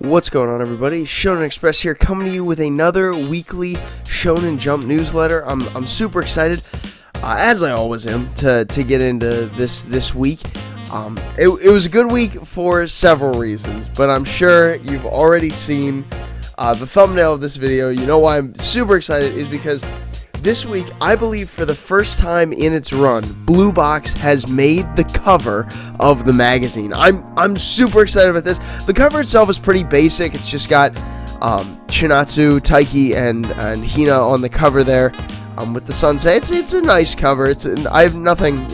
What's going on, everybody? Shonen Express here, coming to you with another weekly Shonen Jump newsletter. I'm super excited, as I always am, to get into this week. It was a good week for several reasons, but I'm sure you've already seen the thumbnail of this video. You know why I'm super excited is because this week, I believe for the first time in its run, Blue Box has made the cover of the magazine. I'm super excited about this. The cover itself is pretty basic. It's just got Chinatsu, Taiki, and Hina on the cover there with the sunset. It's a nice cover. I have nothing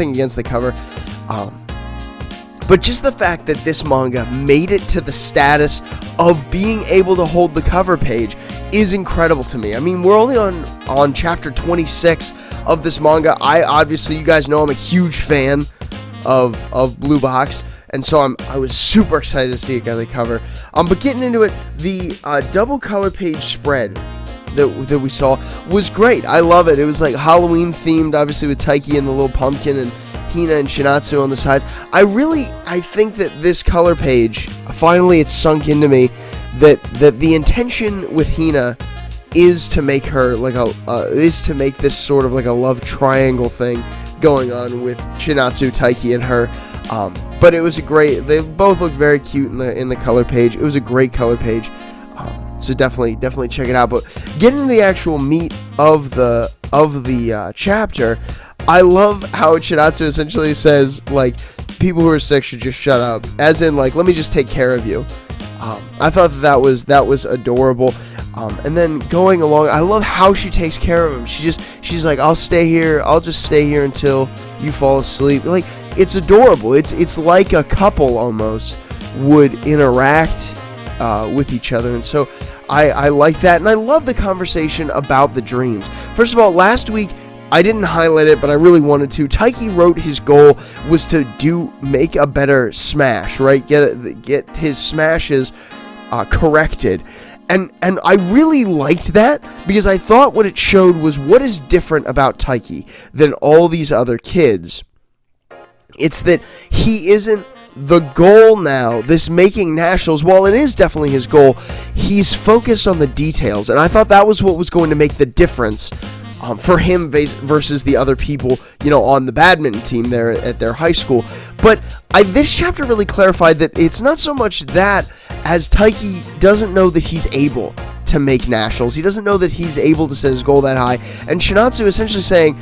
against the cover. But just the fact that this manga made it to the status of being able to hold the cover page is incredible to me. I mean, we're only on chapter 26 of this manga. Obviously, you guys know I'm a huge fan of Blue Box, and so I was super excited to see it get the cover. But getting into it, the double color page spread that we saw was great. I love it. It was like Halloween themed, obviously with Taiki and the little pumpkin and Hina and Chinatsu on the sides. I think that this color page, finally it's sunk into me that the intention with Hina is to make her to make this sort of like a love triangle thing going on with Chinatsu, Taiki, and her. But it was they both looked very cute in the color page. It was a great color page. So definitely check it out. But getting into the actual meat of the chapter, I love how Chinatsu essentially says, like, people who are sick should just shut up, as in, like, let me just take care of you. I thought that was adorable. And then going along, I love how she takes care of him. She's like, I'll just stay here until you fall asleep. Like, it's adorable. It's like a couple almost would interact with each other. And so I like that. And I love the conversation about the dreams. First of all, last week, I didn't highlight it, but I really wanted to. Taiki wrote his goal was to make a better smash, right? Get his smashes corrected. And I really liked that because I thought what it showed was what is different about Taiki than all these other kids. It's that he isn't the goal now, this making nationals. While it is definitely his goal, he's focused on the details. And I thought that was what was going to make the difference for him versus the other people, on the badminton team there at their high school. But this chapter really clarified that it's not so much that as Taiki doesn't know that he's able to make nationals. He doesn't know that he's able to set his goal that high. And Chinatsu essentially saying,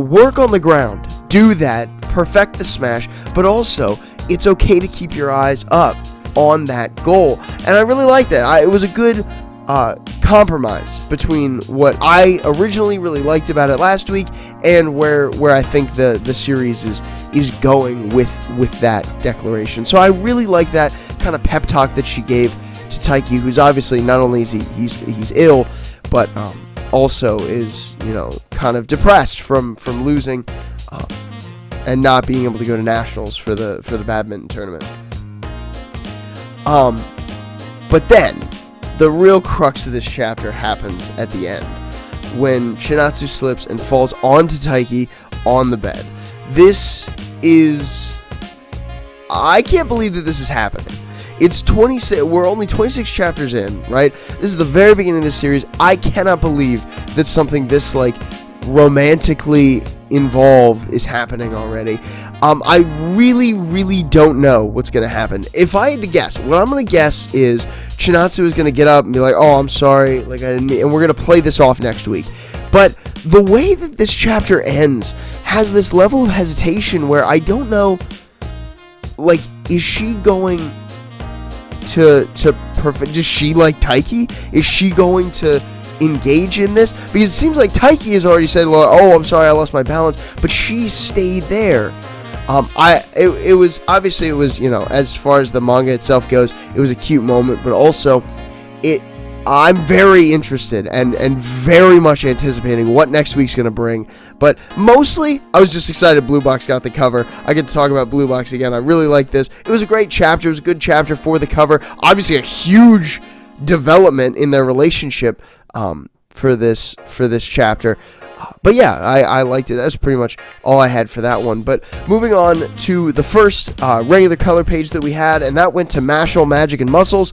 work on the ground, do that, perfect the smash, but also it's okay to keep your eyes up on that goal. And I really like that. It was a good compromise between what I originally really liked about it last week and where I think the series is going with that declaration. So I really like that kind of pep talk that she gave to Taiki, who's obviously not only is he's ill, but also is kind of depressed from losing and not being able to go to nationals for the badminton tournament. But then the real crux of this chapter happens at the end, when Chinatsu slips and falls onto Taiki on the bed. I can't believe that this is happening. It's 26, we're only 26 chapters in, right? This is the very beginning of this series. I cannot believe that something this, romantically involved is happening already. I really, really don't know what's going to happen. If I had to guess, what I'm going to guess is Chinatsu is going to get up and be like, oh, I'm sorry, I didn't mean, and we're going to play this off next week. But the way that this chapter ends has this level of hesitation where I don't know, is she going to perfect? Does she like Taiki? Is she going to engage in this? Because it seems like Taiki has already said, oh, I'm sorry, I lost my balance, but she stayed there. It was as far as the manga itself goes, it was a cute moment, but also I'm very interested and very much anticipating what next week's going to bring. But mostly, I was just excited Blue Box got the cover. I get to talk about Blue Box again. I really like this. It was a great chapter. It was a good chapter for the cover. Obviously, a huge development in their relationship for this chapter. But yeah, I liked it. That's pretty much all I had for that one. But moving on to the first regular color page that we had, and that went to Mashal, Magic, and Muscles,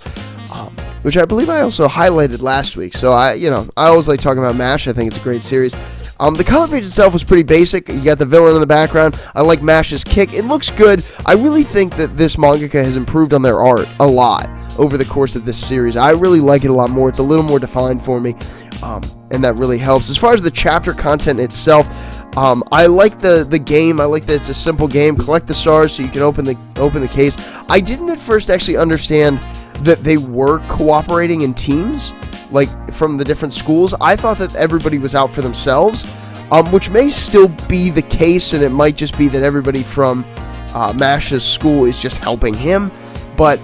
which I believe I also highlighted last week. So I always like talking about MASH. I think it's a great series. The color page itself was pretty basic. You got the villain in the background. I like MASH's kick. It looks good. I really think that this mangaka has improved on their art a lot over the course of this series. I really like it a lot more. It's a little more defined for me, and that really helps. As far as the chapter content itself, I like the game. I like that it's a simple game. Collect the stars so you can open the case. I didn't at first actually understand that they were cooperating in teams, like from the different schools. I thought that everybody was out for themselves, which may still be the case, and it might just be that everybody from Mash's school is just helping him. But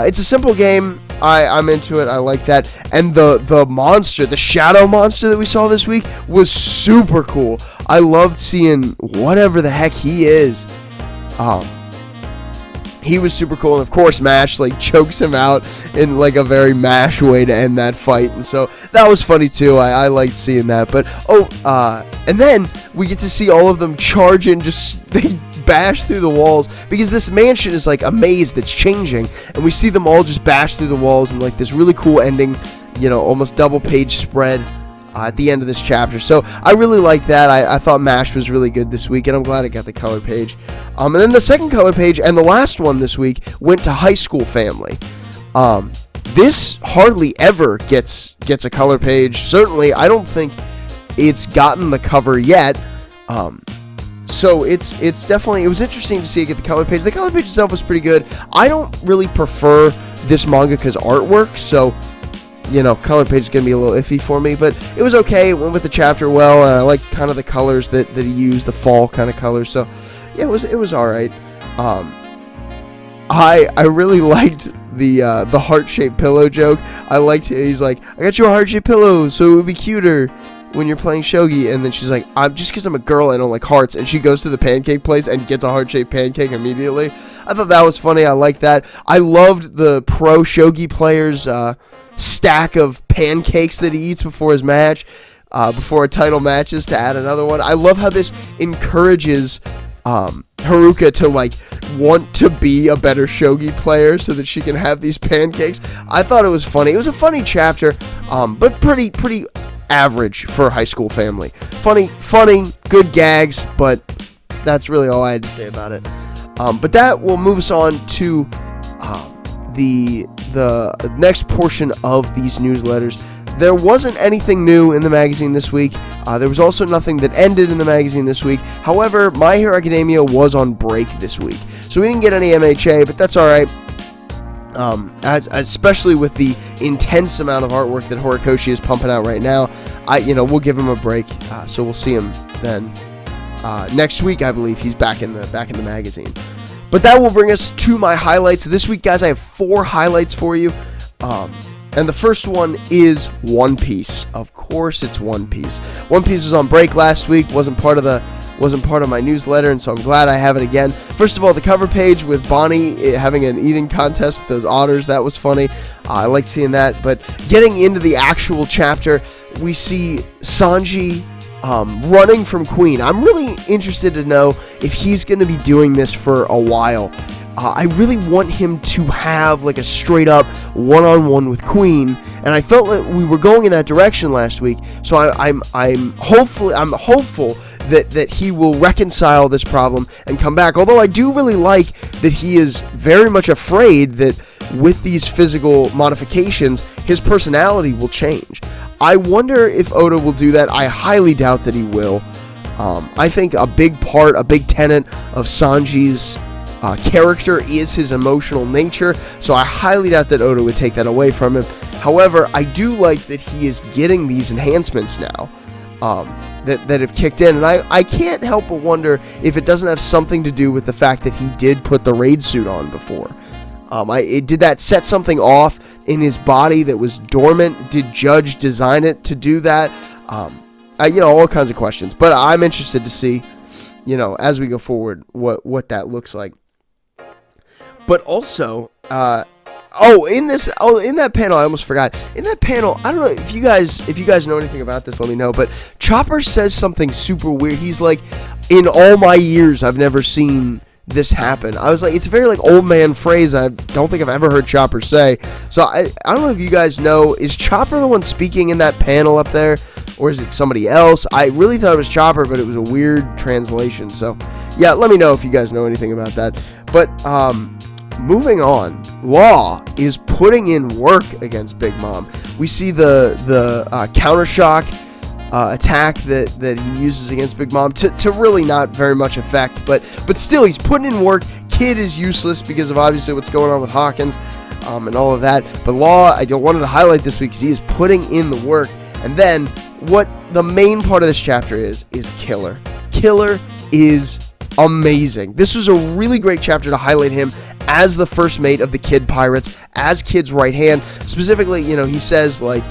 it's a simple game. I'm into it. I like that. And the monster, the shadow monster that we saw this week was super cool. I loved seeing whatever the heck he is. He was super cool, and of course Mash like chokes him out in like a very Mash way to end that fight, and so that was funny too. I liked seeing that. But and then we get to see all of them charge in, just they bash through the walls, because this mansion is like a maze that's changing, and we see them all just bash through the walls, and like this really cool ending, almost double page spread at the end of this chapter. So I really like that. I thought MASH was really good this week, and I'm glad I got the color page. And then the second color page and the last one this week went to High School Family. This hardly ever gets a color page. Certainly, I don't think it's gotten the cover yet. So it's definitely, it was interesting to see it get the color page. The color page itself was pretty good. I don't really prefer this mangaka's artwork, so color page is going to be a little iffy for me, but it was okay. It went with the chapter well, and I like kind of the colors that he used, the fall kind of colors. So yeah, it was all right. I really liked the heart-shaped pillow joke. I liked it. He's like, I got you a heart-shaped pillow, so it would be cuter when you're playing shogi. And then she's like, I'm just because I'm a girl, I don't like hearts. And she goes to the pancake place and gets a heart-shaped pancake immediately. I thought that was funny. I liked that. I loved the pro shogi players' stack of pancakes that he eats before his match, before a title matches, to add another one. I love how this encourages Haruka to like want to be a better shogi player so that she can have these pancakes. I thought it was funny. It was a funny chapter, but pretty average for High School Family. Funny, good gags, but that's really all I had to say about it. But that will move us on to the next portion of these newsletters. There wasn't anything new in the magazine this week. There was also nothing that ended in the magazine this week. However, My Hero Academia was on break this week, so we didn't get any MHA, but that's all right. Especially with the intense amount of artwork that Horikoshi is pumping out right now, we'll give him a break. So we'll see him then next week. I believe he's back in the magazine. But that will bring us to my highlights. This week, guys, I have 4 highlights for you. And the first one is One Piece. Of course, it's One Piece. One Piece was on break last week. Wasn't part of my newsletter, and so I'm glad I have it again. First of all, the cover page with Bonnie having an eating contest with those otters. That was funny. I liked seeing that. But getting into the actual chapter, we see Sanji running from Queen. I'm really interested to know if he's going to be doing this for a while. I really want him to have like a straight up one-on-one with Queen, and I felt like we were going in that direction last week. So I'm hopeful that he will reconcile this problem and come back. Although I do really like that he is very much afraid that with these physical modifications, his personality will change. I wonder if Oda will do that. I highly doubt that he will. I think a big tenet of Sanji's character is his emotional nature, so I highly doubt that Oda would take that away from him. However, I do like that he is getting these enhancements now that have kicked in, and I can't help but wonder if it doesn't have something to do with the fact that he did put the raid suit on before. Did that set something off in his body that was dormant? Did Judge design it to do that? All kinds of questions, but I'm interested to see, as we go forward, what that looks like. But also, in that panel, I almost forgot. In that panel, I don't know if you guys know anything about this, let me know, but Chopper says something super weird. He's like, in all my years, I've never seen this happen. I was like, it's a very like old man phrase I don't think I've ever heard Chopper say. So I don't know if you guys know, is Chopper the one speaking in that panel up there, or is it somebody else? I really thought it was Chopper, but it was a weird translation. So yeah, let me know if you guys know anything about that. But moving on, Law is putting in work against Big Mom. We see the counter shock attack that he uses against Big Mom to really not very much effect, but still he's putting in work. Kid is useless because of obviously what's going on with Hawkins and all of that, but Law, I wanted to highlight this week because he is putting in the work. And then what the main part of this chapter is Killer. Killer is amazing. This was a really great chapter to highlight him as the first mate of the Kid Pirates, as Kid's right hand. Specifically, he says like,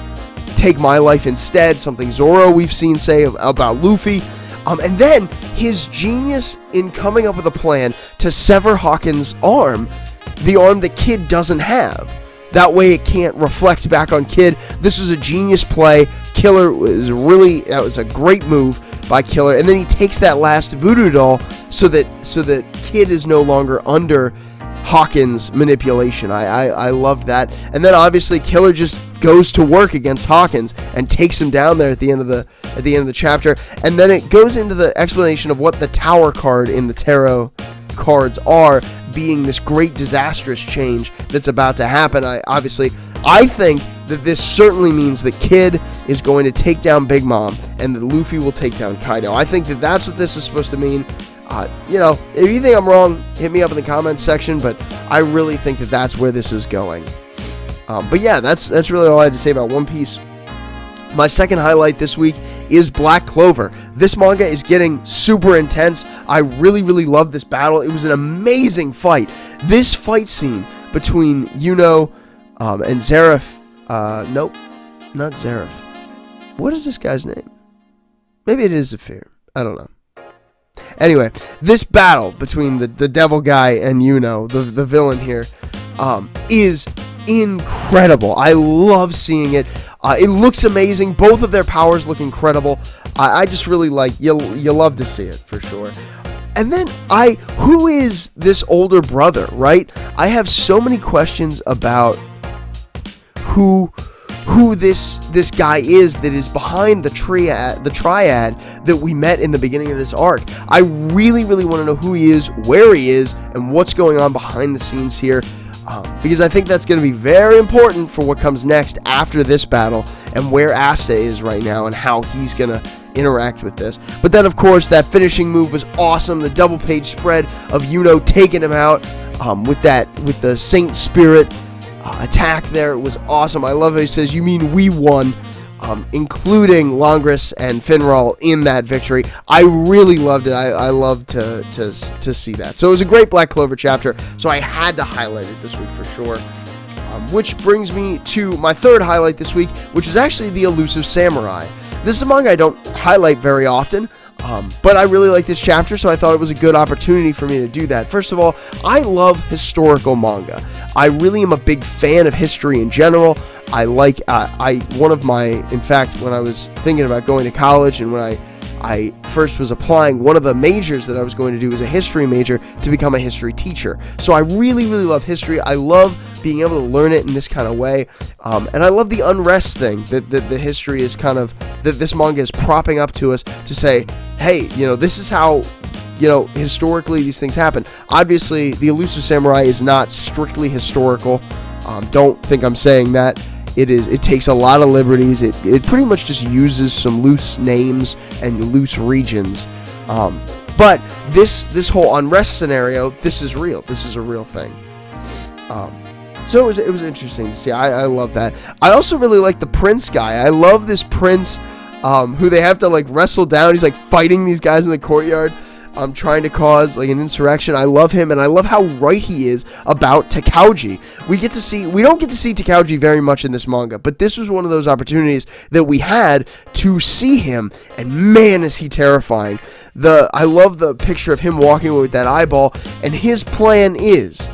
take my life instead, something Zoro we've seen say about Luffy. And then his genius in coming up with a plan to sever Hawkins' arm, the arm that Kid doesn't have. That way it can't reflect back on Kid. This is a genius play. Killer that was a great move by Killer. And then he takes that last voodoo doll so that Kid is no longer under Hawkins' manipulation. I love that. And then obviously Killer just goes to work against Hawkins and takes him down there at the end of the chapter. And then it goes into the explanation of what the Tower card in the tarot cards are, being this great disastrous change that's about to happen. I think that this certainly means that Kid is going to take down Big Mom and that Luffy will take down Kaido. I think that that's what this is supposed to mean. If you think I'm wrong, hit me up in the comments section, but I really think that that's where this is going. But yeah, that's really all I had to say about One Piece. My second highlight this week is Black Clover. This manga is getting super intense. I really, really love this battle. It was an amazing fight. This fight scene between Yuno and Zeref. Nope, not Zeref. What is this guy's name? Maybe it is Zephyr. I don't know. Anyway, this battle between the devil guy and Yuno, the villain here, is incredible. I love seeing it. It looks amazing. Both of their powers look incredible. I just really like, you love to see it for sure. And then who is this older brother, right? I have so many questions about who this guy is that is behind the triad that we met in the beginning of this arc. I really, really want to know who he is, where he is, and what's going on behind the scenes here. Because I think that's going to be very important for what comes next after this battle and where Asta is right now and how he's going to interact with this. But then, of course, that finishing move was awesome. The double page spread of Yuno taking him out with the Saint Spirit attack there. It was awesome. I love how he says, "You mean we won," including Longris and Finral in that victory. I really loved it. I loved to see that. So it was a great Black Clover chapter, so I had to highlight it this week for sure. Which brings me to my third highlight this week, which is actually the Elusive Samurai. This is a manga I don't highlight very often, but I really like this chapter, so I thought it was a good opportunity for me to do that. First of all, I love historical manga. I really am a big fan of history in general. In fact, when I was thinking about going to college and when I first was applying, one of the majors that I was going to do was a history major to become a history teacher. So I really, really love history. I love being able to learn it in this kind of way. And I love the unrest thing that the history is kind of, that this manga is propping up to us to say, hey, this is how, historically these things happen. Obviously, the Elusive Samurai is not strictly historical. Don't think I'm saying that. It takes a lot of liberties. It pretty much just uses some loose names and loose regions. But this whole unrest scenario, this is real. This is a real thing. So it was interesting to see. I love that. I also really like the prince guy. I love this prince who they have to like wrestle down. He's like fighting these guys in the courtyard. Trying to cause like an insurrection. I love him, and I love how right he is about Takauji. We don't get to see Takauji very much in this manga, but this was one of those opportunities that we had to see him, and man, is he terrifying. I love the picture of him walking with that eyeball, and his plan is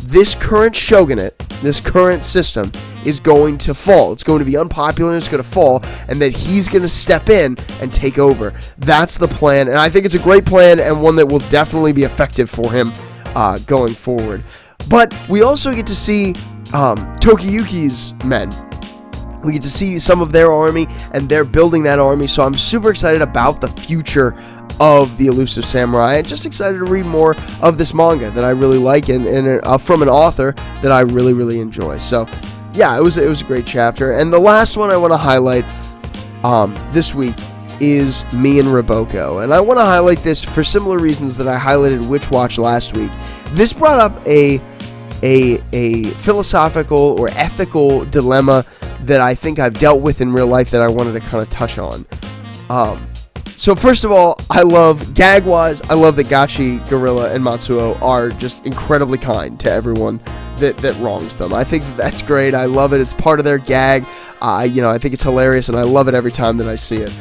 this current shogunate, this current system, is going to fall. It's going to be unpopular and it's going to fall, and that he's going to step in and take over. That's the plan, and I think it's a great plan and one that will definitely be effective for him going forward. But we also get to see Tokiyuki's men. We get to see some of their army, and they're building that army, so I'm super excited about the future of the Elusive Samurai, and just excited to read more of this manga that I really like, and from an author that I really, really enjoy. So, yeah, it was a great chapter. And the last one I want to highlight this week is Me and Roboko, and I want to highlight this for similar reasons that I highlighted Witch Watch last week. This brought up a philosophical or ethical dilemma that I think I've dealt with in real life that I wanted to kind of touch on. So first of all, I love, gag-wise, I love that Gachi, Gorilla, and Matsuo are just incredibly kind to everyone that wrongs them. I think that's great. I love it. It's part of their gag. I think it's hilarious, and I love it every time that I see it.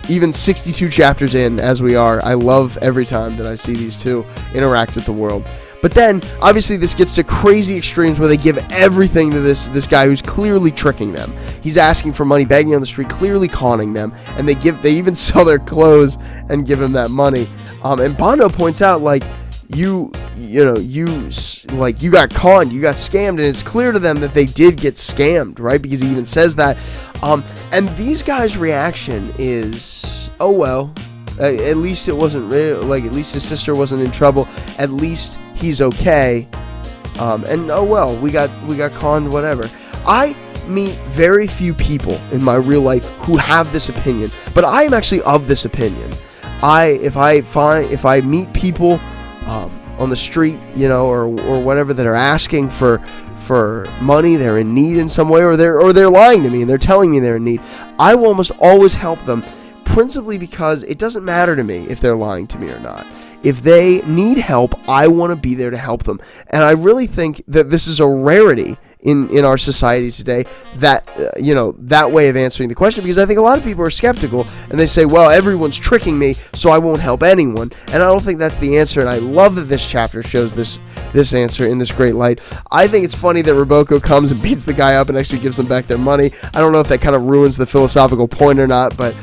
Even 62 chapters in, as we are, I love every time that I see these two interact with the world. But then, obviously, this gets to crazy extremes where they give everything to this guy who's clearly tricking them. He's asking for money, begging on the street, clearly conning them, and they even sell their clothes and give him that money. And Bondo points out, like, you got conned, you got scammed, and it's clear to them that they did get scammed, right? Because he even says that. And these guys' reaction is, oh well. At least it wasn't real. Like, at least his sister wasn't in trouble. At least he's okay. And oh well, we got conned. Whatever. I meet very few people in my real life who have this opinion, but I am actually of this opinion. If I meet people on the street, or whatever, that are asking for money, they're in need in some way, or they're lying to me and they're telling me they're in need, I will almost always help them. Principally because it doesn't matter to me if they're lying to me or not. If they need help, I want to be there to help them. And I really think that this is a rarity in our society today, that that way of answering the question, because I think a lot of people are skeptical and they say, well, everyone's tricking me, so I won't help anyone. And I don't think that's the answer, and I love that this chapter shows this answer in this great light. I think it's funny that Roboko comes and beats the guy up and actually gives them back their money. I don't know if that kind of ruins the philosophical point or not, but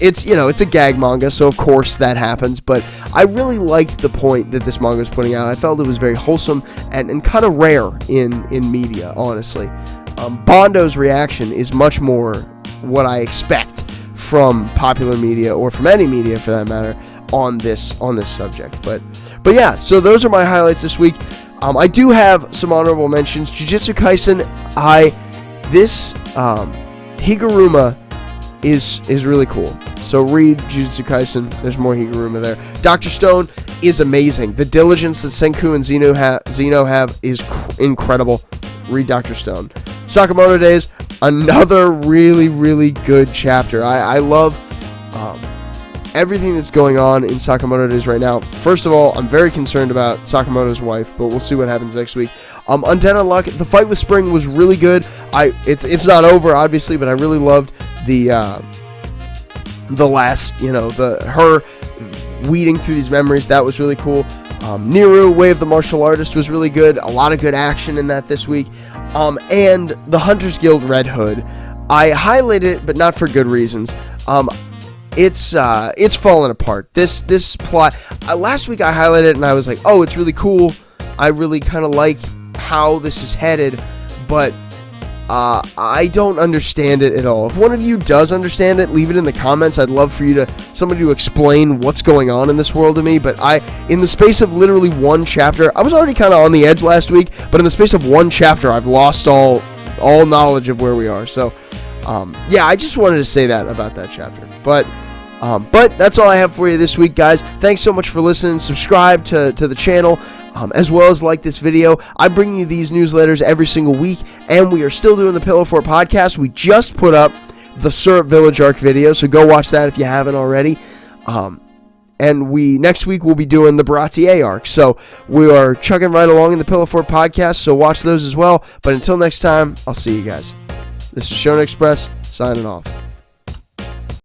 it's a gag manga, so of course that happens. But I really liked the point that this manga was putting out. I felt it was very wholesome and kind of rare in media, honestly. Bondo's reaction is much more what I expect from popular media, or from any media for that matter, on this subject. But yeah, so those are my highlights this week. I do have some honorable mentions. Jujutsu Kaisen, Higuruma is really cool. So read Jujutsu Kaisen. There's more Higuruma there. Dr. Stone is amazing. The diligence that Senku and Zeno have is incredible. Read Dr. Stone. Sakamoto Days, another really, really good chapter. I love everything that's going on in Sakamoto Days right now. First of all, I'm very concerned about Sakamoto's wife, but we'll see what happens next week. Undead Unluck, the fight with Spring was really good. It's not over, obviously, but I really loved the last, her weeding through these memories. That was really cool. Niru, Way of the Martial Artist, was really good. A lot of good action in that this week. And the Hunters Guild Red Hood, I highlighted it, but not for good reasons. It's fallen apart. This plot. Last week I highlighted it and I was like, oh, it's really cool. I really kind of like how this is headed, but I don't understand it at all. If one of you does understand it, leave it in the comments. I'd love for somebody to explain what's going on in this world to me. But in the space of literally one chapter, I was already kind of on the edge last week, but in the space of one chapter, I've lost all knowledge of where we are. So, yeah, I just wanted to say that about that chapter. But that's all I have for you this week, guys. Thanks so much for listening. Subscribe to the channel, as well as like this video. I bring you these newsletters every single week, and we are still doing the Pillow Fort podcast. We just put up the Syrup Village arc video, so go watch that if you haven't already. And next week we'll be doing the Baratier arc. So we are chugging right along in the Pillow Fort podcast, so watch those as well. But until next time, I'll see you guys. This is Shonen Express, signing off.